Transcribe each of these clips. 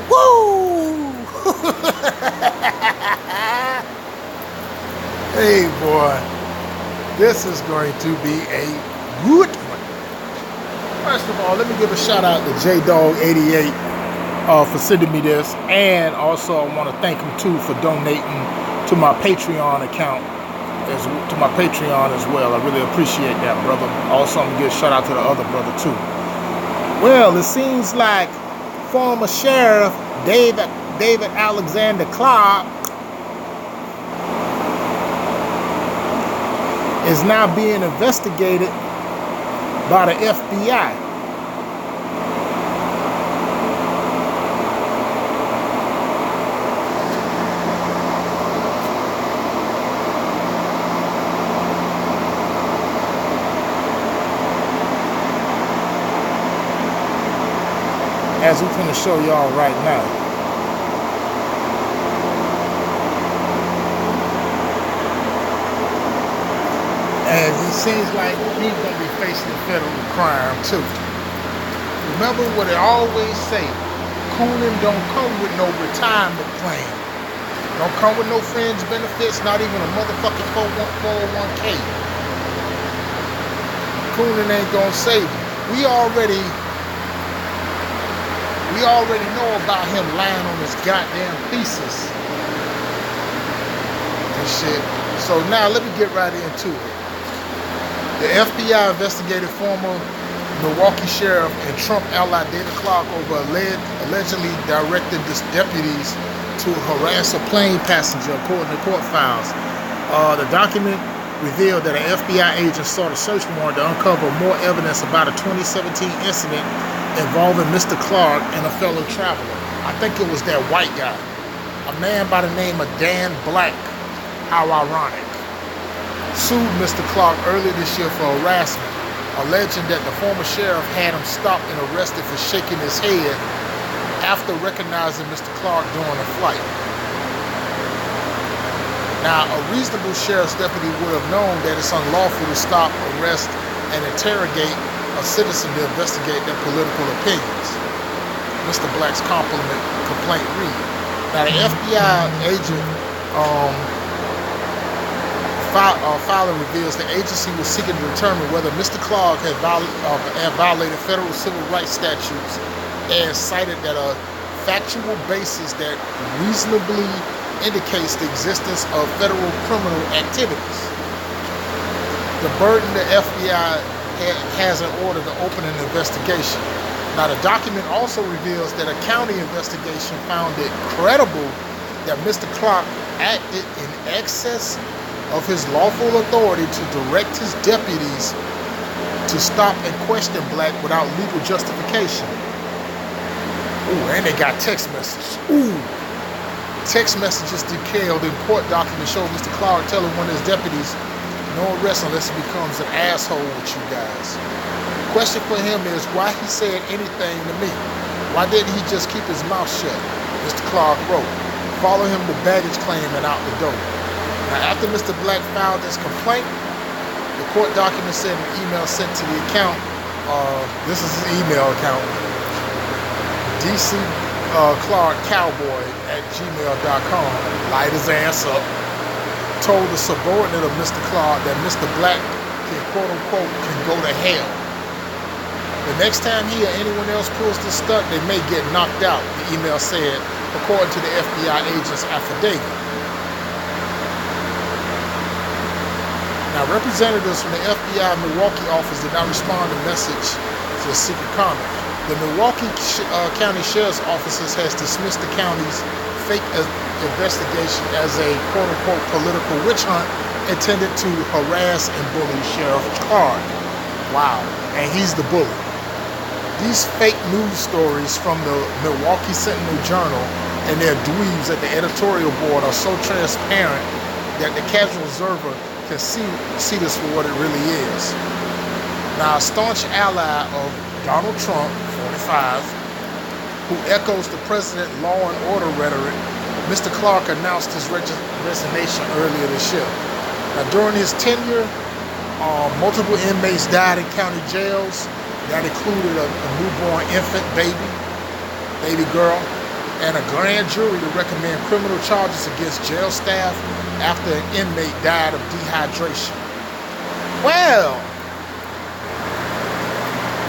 Woo! Hey boy, this is going to be a good one. First of all, let me give a shout out to JDog88 for sending me this, and also I want to thank him too for donating to my Patreon account, as well. I really appreciate that, brother. Also, I'm gonna give a shout out to the other brother too. Well, it seems like former Sheriff David Alexander Clark is now being investigated by the FBI. As we're going to show y'all right now. And it seems like he's going to be facing a federal crime too. Remember what they always say, cooning don't come with no retirement plan. Don't come with no fringe benefits, not even a motherfucking 401k. Cooning ain't going to save you. We already know about him lying on his goddamn thesis and shit. So now let me get right into it. The FBI investigated former Milwaukee Sheriff and Trump ally David Clark over allegedly directed his deputies to harass a plane passenger, according to court files. The document revealed that an FBI agent sought a search warrant to uncover more evidence about a 2017 incident involving Mr. Clark and a fellow traveler. I think it was that white guy, a man by the name of Dan Black. How ironic. Sued Mr. Clark earlier this year for harassment, alleging that the former sheriff had him stopped and arrested for shaking his head after recognizing Mr. Clark during a flight. Now, a reasonable sheriff's deputy would have known that it's unlawful to stop, arrest, and interrogate a citizen to investigate their political opinions. Mr. Black's complaint read. Now, the FBI agent filing reveals the agency was seeking to determine whether Mr. Clark had violated federal civil rights statutes and cited that a factual basis that reasonably indicates the existence of federal criminal activities. The burden the FBI has in order to open an investigation. Now, the document also reveals that a county investigation found it credible that Mr. Clark acted in excess of his lawful authority to direct his deputies to stop and question Black without legal justification. Ooh, and they got text messages. Ooh, text messages detailed in court documents show Mr. Clark telling one of his deputies, "No arrest unless he becomes an asshole with you guys." The question for him is why he said anything to me. Why didn't he just keep his mouth shut? Mr. Clark wrote, "Follow him to baggage claim and out the door." Now, after Mr. Black filed this complaint, the court document said an email sent to the account. This is his email account, DC Clark Cowboy at gmail.com. Light his ass up. Told the subordinate of Mr. Clark that Mr. Black can quote-unquote can go to hell. The next time he or anyone else pulls this stunt, they may get knocked out, the email said, according to the FBI agent's affidavit. Now, representatives from the FBI Milwaukee office did not respond to message to a secret comment. The Milwaukee County Sheriff's Office has dismissed the county's fake investigation as a quote-unquote political witch hunt intended to harass and bully Sheriff Clark. Wow, and he's the bully. These fake news stories from the Milwaukee Sentinel Journal and their dweebs at the editorial board are so transparent that the casual observer can see this for what it really is. Now, a staunch ally of Donald Trump, 45, who echoes the president's law and order rhetoric, Mr. Clark announced his resignation earlier this year. Now, during his tenure, multiple inmates died in county jails. That included a newborn infant baby girl. and a grand jury to recommend criminal charges against jail staff after an inmate died of dehydration. Well,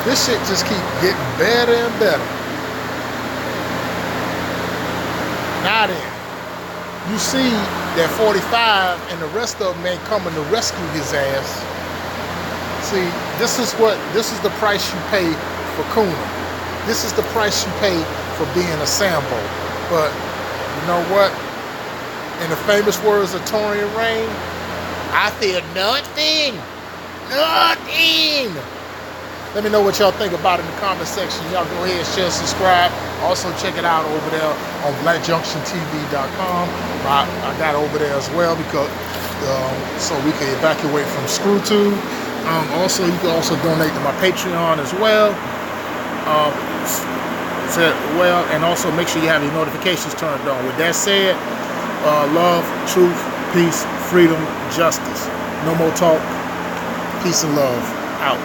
this shit just keeps getting better and better. Now then, you see that 45 and the rest of them ain't coming to rescue his ass. See, this is the price you pay for Cooner. This is the price you pay for being a Sambo. But you know what? In the famous words of Torian Rain, I fear nothing. Nothing. Let me know what y'all think about it in the comment section. Y'all go ahead, share, subscribe. Also check it out over there on blackjunctiontv.com. I got it over there as well because so we can evacuate from ScrewTube. Also, you can also donate to my Patreon as well. And also make sure you have your notifications turned on. With that said, love, truth, peace, freedom, justice. No more talk. Peace and love. Out.